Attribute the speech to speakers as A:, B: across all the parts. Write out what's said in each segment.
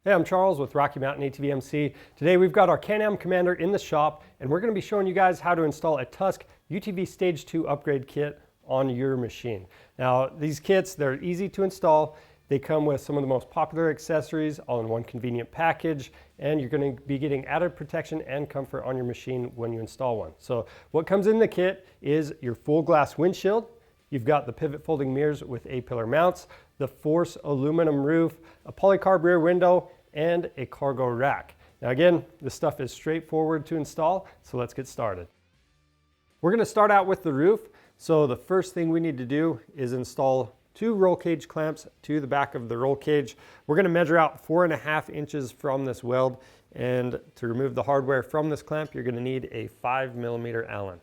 A: Hey, I'm Charles with Rocky Mountain ATV MC. Today we've got our Can-Am Commander in the shop, and we're going to be showing you guys how to install a Tusk UTV Stage 2 Upgrade Kit on your machine. Now, these kits, they're easy to install. They come with some of the most popular accessories all in one convenient package, and you're going to be getting added protection and comfort on your machine when you install one. So what comes in the kit is your full glass windshield. You've got the pivot folding mirrors with A-pillar mounts, the Force aluminum roof, a Polycarb rear window, and a cargo rack. Now again, this stuff is straightforward to install, so let's get started. We're going to start out with the roof. So the first thing we need to do is install 2 roll cage clamps to the back of the roll cage. We're going to measure out 4.5 inches from this weld, and to remove the hardware from this clamp, you're going to need a 5mm Allen.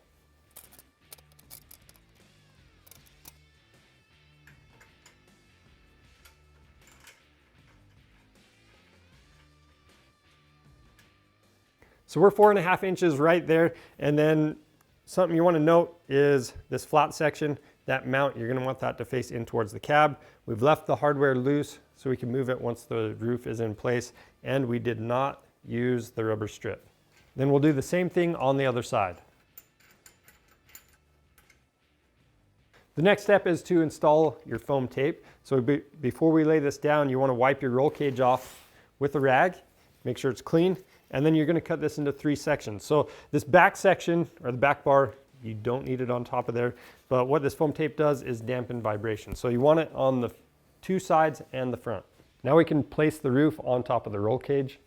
A: So we're 4.5 inches right there, and then something you want to note is this flat section, that mount, you're going to want that to face in towards the cab. We've left the hardware loose so we can move it once the roof is in place, and we did not use the rubber strip. Then we'll do the same thing on the other side. The next step is to install your foam tape. So before we lay this down, you want to wipe your roll cage off with a rag, make sure it's clean. And then you're going to cut this into 3 sections. So this back section, or the back bar, you don't need it on top of there. But what this foam tape does is dampen vibration. So you want it on the 2 sides and the front. Now we can place the roof on top of the roll cage.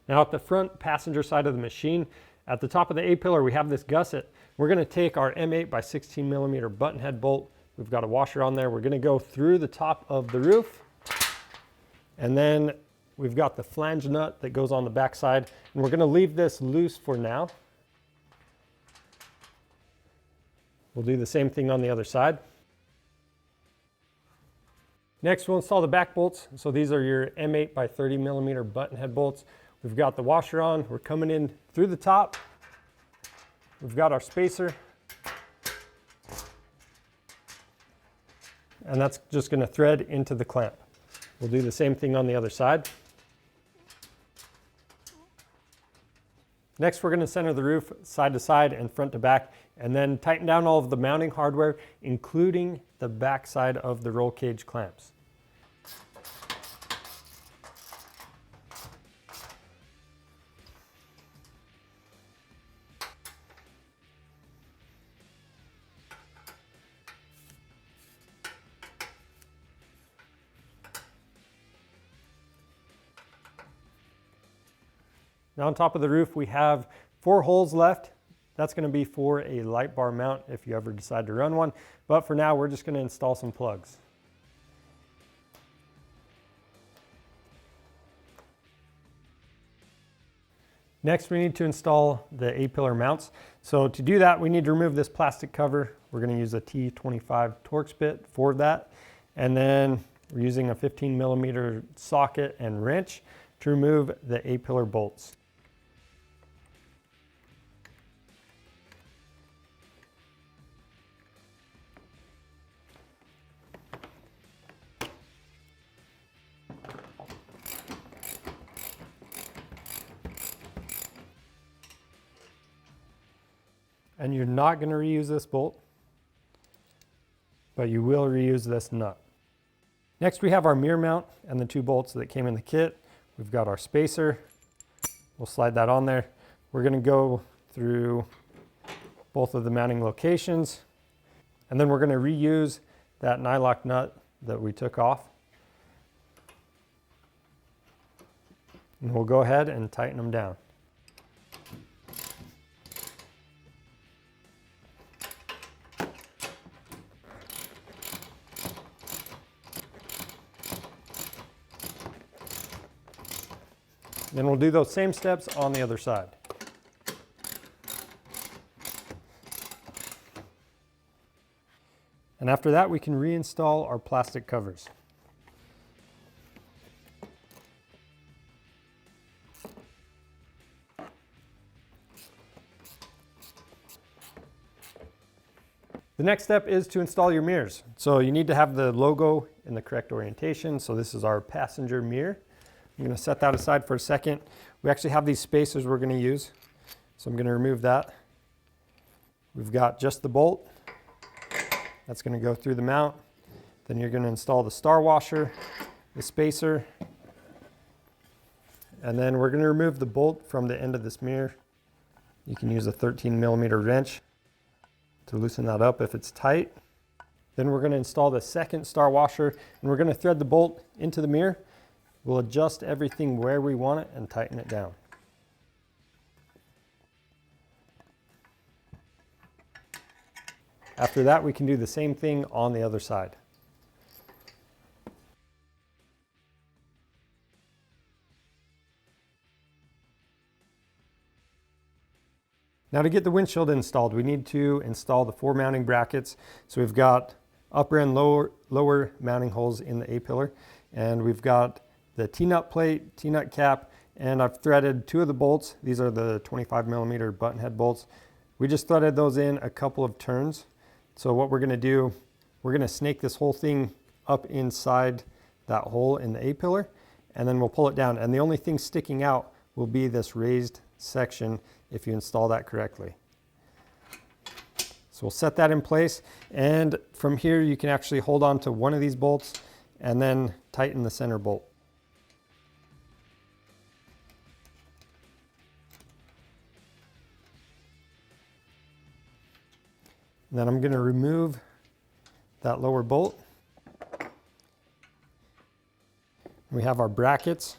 A: Now at the front passenger side of the machine, at the top of the A-pillar, we have this gusset. We're going to take our M8 by 16mm button head bolt. We've got a washer on there. We're going to go through the top of the roof. And then we've got the flange nut that goes on the back side, and we're going to leave this loose for now. We'll do the same thing on the other side. Next, we'll install the back bolts. So these are your M8 by 30mm button head bolts. We've got the washer on. We're coming in through the top. We've got our spacer. And that's just going to thread into the clamp. We'll do the same thing on the other side. Next, we're going to center the roof side to side and front to back, and then tighten down all of the mounting hardware, including the back side of the roll cage clamps. Now on top of the roof, we have 4 holes left. That's going to be for a light bar mount if you ever decide to run one. But for now, we're just going to install some plugs. Next, we need to install the A-pillar mounts. So to do that, we need to remove this plastic cover. We're going to use a T25 Torx bit for that. And then we're using a 15mm socket and wrench to remove the A-pillar bolts. And you're not going to reuse this bolt, but you will reuse this nut. Next, we have our mirror mount and the 2 bolts that came in the kit. We've got our spacer. We'll slide that on there. We're going to go through both of the mounting locations, and then we're going to reuse that nylock nut that we took off. And we'll go ahead and tighten them down. Then we'll do those same steps on the other side. And after that, we can reinstall our plastic covers. The next step is to install your mirrors. So you need to have the logo in the correct orientation. So this is our passenger mirror. I'm going to set that aside for a second. We actually have these spacers we're going to use. So I'm going to remove that. We've got just the bolt. That's going to go through the mount. Then you're going to install the star washer, the spacer, and then we're going to remove the bolt from the end of this mirror. You can use a 13mm wrench to loosen that up if it's tight. Then we're going to install the second star washer, and we're going to thread the bolt into the mirror. We'll adjust everything where we want it and tighten it down. After that, we can do the same thing on the other side. Now to get the windshield installed, we need to install the 4 mounting brackets. So we've got upper and lower mounting holes in the A-pillar, and we've got the T-nut plate, T-nut cap, and I've threaded 2 of the bolts. These are the 25mm button head bolts. We just threaded those in a couple of turns. So what we're going to do, we're going to snake this whole thing up inside that hole in the A-pillar, and then we'll pull it down. And the only thing sticking out will be this raised section if you install that correctly. So we'll set that in place, and from here you can actually hold on to one of these bolts and then tighten the center bolt. And then I'm going to remove that lower bolt. We have our brackets.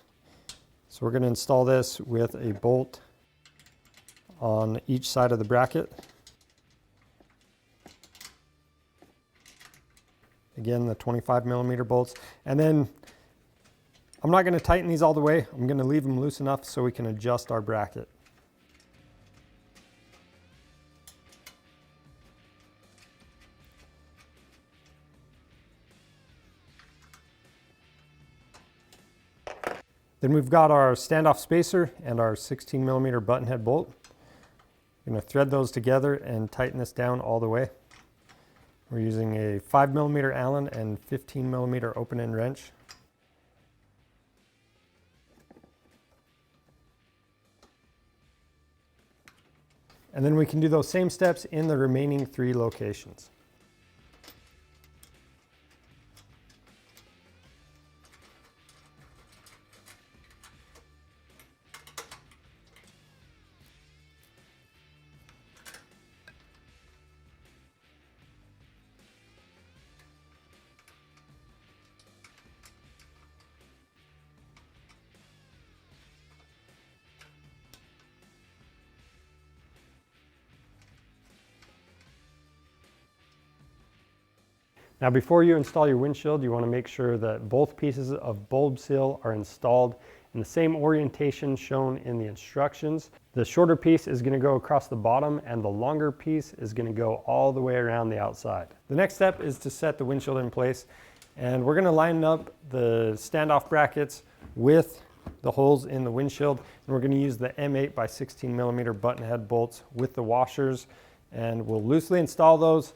A: So we're going to install this with a bolt on each side of the bracket. Again, the 25mm bolts. And then I'm not going to tighten these all the way. I'm going to leave them loose enough so we can adjust our bracket. Then we've got our standoff spacer and our 16mm button head bolt. I'm going to thread those together and tighten this down all the way. We're using a 5mm Allen and 15mm open end wrench. And then we can do those same steps in the remaining 3 locations. Now before you install your windshield, you want to make sure that both pieces of bulb seal are installed in the same orientation shown in the instructions. The shorter piece is going to go across the bottom and the longer piece is going to go all the way around the outside. The next step is to set the windshield in place, and we're going to line up the standoff brackets with the holes in the windshield, and we're going to use the M8 by 16mm button head bolts with the washers, and we'll loosely install those,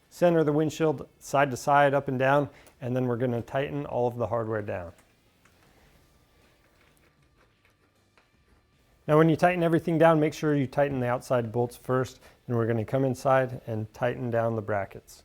A: center the windshield side to side, up and down, and then we're going to tighten all of the hardware down. Now when you tighten everything down, make sure you tighten the outside bolts first, and we're going to come inside and tighten down the brackets.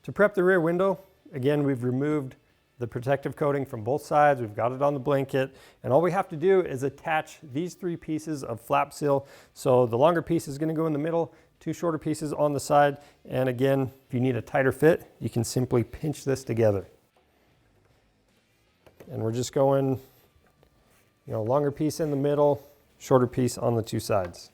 A: To prep the rear window, again, we've removed the protective coating from both sides. We've got it on the blanket, and all we have to do is attach these 3 pieces of flap seal. So the longer piece is going to go in the middle, 2 shorter pieces on the side, and again, if you need a tighter fit, you can simply pinch this together. And we're just going, longer piece in the middle, shorter piece on the 2 sides.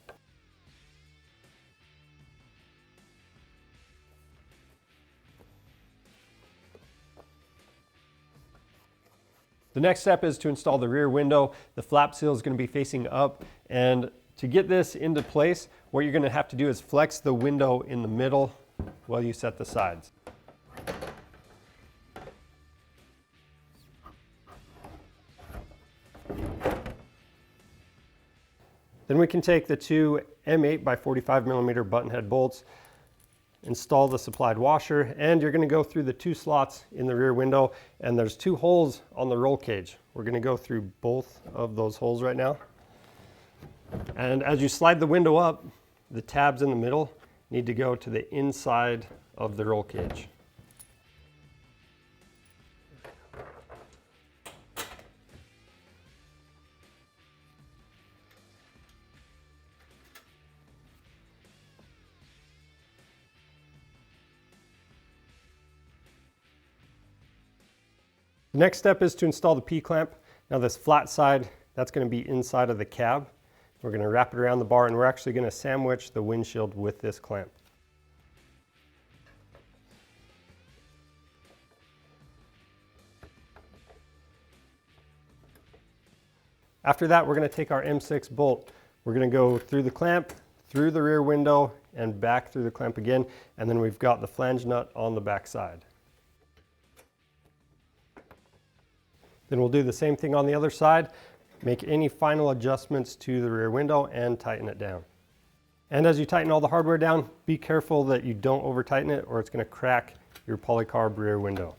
A: The next step is to install the rear window. The flap seal is going to be facing up, and to get this into place, what you're going to have to do is flex the window in the middle while you set the sides. Then we can take the two M8 by 45 millimeter button head bolts, install the supplied washer, and you're going to go through the two slots in the rear window, and there's two holes on the roll cage. We're going to go through both of those holes right now. And as you slide the window up, the tabs in the middle need to go to the inside of the roll cage. The next step is to install the P-clamp. Now this flat side, that's going to be inside of the cab. We're going to wrap it around the bar, and we're actually going to sandwich the windshield with this clamp. After that, we're going to take our M6 bolt. We're going to go through the clamp, through the rear window, and back through the clamp again, and then we've got the flange nut on the back side. Then we'll do the same thing on the other side, make any final adjustments to the rear window and tighten it down. And as you tighten all the hardware down, be careful that you don't over tighten it or it's going to crack your Polycarb rear window.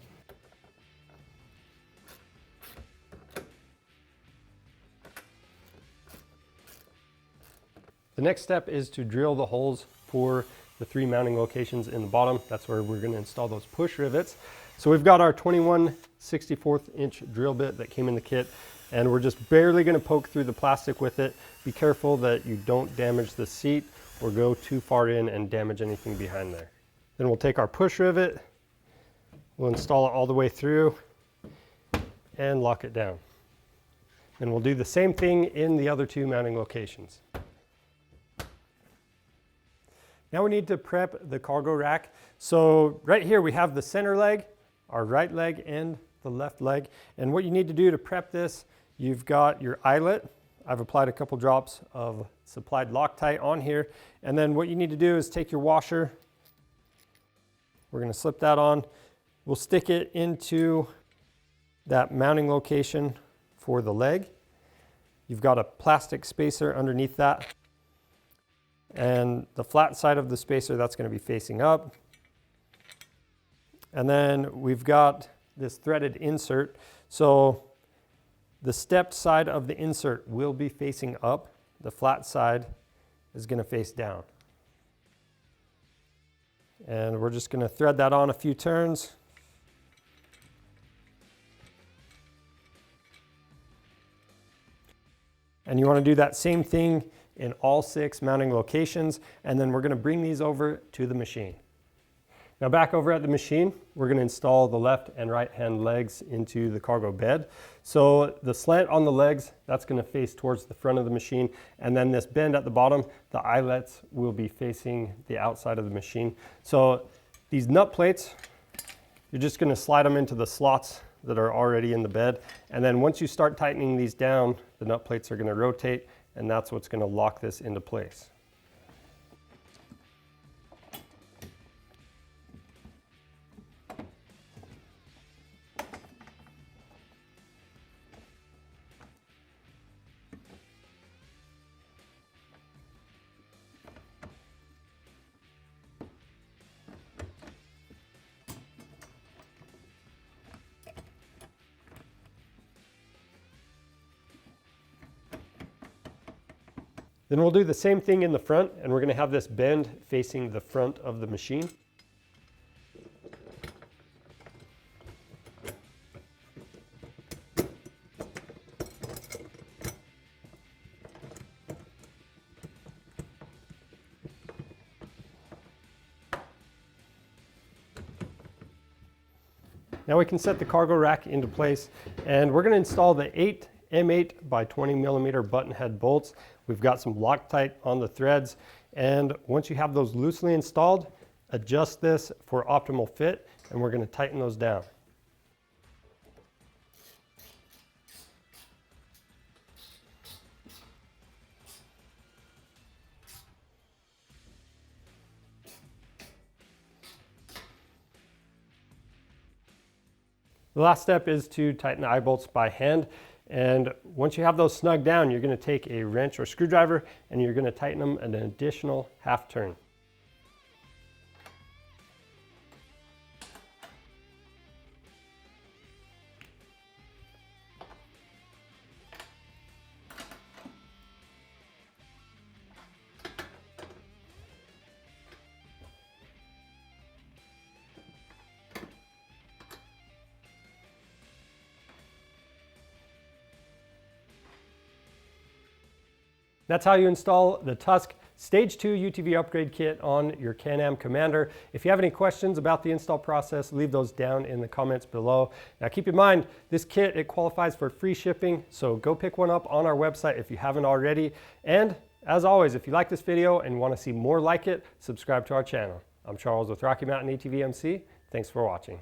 A: The next step is to drill the holes for the three mounting locations in the bottom. That's where we're going to install those push rivets. So we've got our 21/64 inch drill bit that came in the kit, and we're just barely going to poke through the plastic with it. Be careful that you don't damage the seat or go too far in and damage anything behind there. Then we'll take our push rivet, we'll install it all the way through and lock it down. And we'll do the same thing in the other two mounting locations. Now we need to prep the cargo rack. So right here we have the center leg, our right leg, and the left leg. And what you need to do to prep this, you've got your eyelet. I've applied a couple drops of supplied Loctite on here. And then what you need to do is take your washer. We're going to slip that on. We'll stick it into that mounting location for the leg. You've got a plastic spacer underneath that. And the flat side of the spacer, that's going to be facing up. And then we've got this threaded insert. So the stepped side of the insert will be facing up. The flat side is going to face down. And we're just going to thread that on a few turns. And you want to do that same thing in all 6 mounting locations, and then we're going to bring these over to the machine. Now back over at the machine, we're going to install the left and right hand legs into the cargo bed. So the slant on the legs, that's going to face towards the front of the machine, and then this bend at the bottom, the eyelets will be facing the outside of the machine. So these nut plates, you're just going to slide them into the slots that are already in the bed, and then once you start tightening these down, the nut plates are going to rotate, and that's what's going to lock this into place. Then we'll do the same thing in the front, and we're going to have this bend facing the front of the machine. Now we can set the cargo rack into place, and we're going to install the 8 M8 by 20 millimeter button head bolts. We've got some Loctite on the threads, and once you have those loosely installed, adjust this for optimal fit, and we're going to tighten those down. The last step is to tighten the eye bolts by hand. And once you have those snug down, you're going to take a wrench or screwdriver and you're going to tighten them an additional half turn. That's how you install the Tusk Stage 2 UTV Upgrade Kit on your Can-Am Commander. If you have any questions about the install process, leave those down in the comments below. Now keep in mind, this kit, it qualifies for free shipping, so go pick one up on our website if you haven't already. And as always, if you like this video and want to see more like it, subscribe to our channel. I'm Charles with Rocky Mountain ATV MC. Thanks for watching.